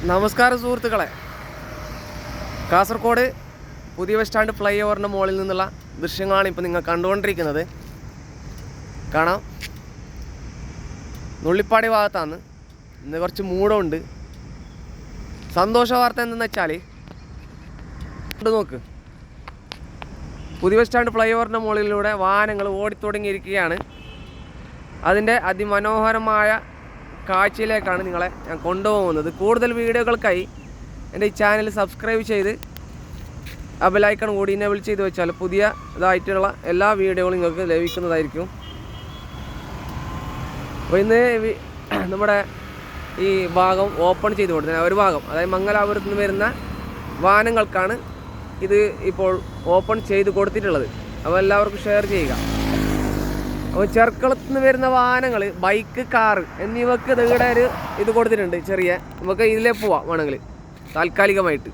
നമസ്കാരം സുഹൃത്തുക്കളെ, കാസർഗോഡ് പുതിയ ബസ് സ്റ്റാൻഡ് ഫ്ലൈ ഓവറിൻ്റെ മുകളിൽ നിന്നുള്ള ദൃശ്യങ്ങളാണ് ഇപ്പോൾ നിങ്ങൾ കണ്ടുകൊണ്ടിരിക്കുന്നത്. കാണാം, നുള്ളിപ്പാടി ഭാഗത്താണ്. ഇന്ന് കുറച്ച് മൂടമുണ്ട്. സന്തോഷ വാർത്ത എന്തെന്ന് വെച്ചാൽ നോക്ക്, പുതിയ ബസ് സ്റ്റാൻഡ് ഫ്ലൈ ഓവറിൻ്റെ മുകളിലൂടെ വാഹനങ്ങൾ ഓടിത്തുടങ്ങിയിരിക്കുകയാണ്. അതിൻ്റെ അതിമനോഹരമായ കാഴ്ചയിലേക്കാണ് നിങ്ങളെ ഞാൻ കൊണ്ടുപോകുന്നത്. കൂടുതൽ വീഡിയോകൾക്കായി എൻ്റെ ഈ ചാനൽ സബ്സ്ക്രൈബ് ചെയ്ത് ആ ബെല്ലൈക്കൺ കൂടി എനേബിൾ ചെയ്ത് വെച്ചാൽ പുതിയ ഇതായിട്ടുള്ള എല്ലാ വീഡിയോകളും നിങ്ങൾക്ക് ലഭിക്കുന്നതായിരിക്കും. അപ്പോൾ ഇന്ന് നമ്മുടെ ഈ ഭാഗം ഓപ്പൺ ചെയ്ത് കൊടുത്തത്, ഒരു ഭാഗം, അതായത് മംഗലാപുരത്ത് നിന്ന് വരുന്ന വാഹനങ്ങൾക്കാണ് ഇത് ഇപ്പോൾ ഓപ്പൺ ചെയ്ത് കൊടുത്തിട്ടുള്ളത്. അപ്പോൾ എല്ലാവർക്കും ഷെയർ ചെയ്യുക. അപ്പോൾ ചെർക്കളത്ത് നിന്ന് വരുന്ന വാഹനങ്ങൾ, ബൈക്ക്, കാറ് എന്നിവക്ക് ഇവിടെ ഒരു ഇത് കൊടുത്തിട്ടുണ്ട്. ചെറിയ നമുക്ക് ഇതിലേ പോവാം വേണമെങ്കിൽ താൽക്കാലികമായിട്ട്.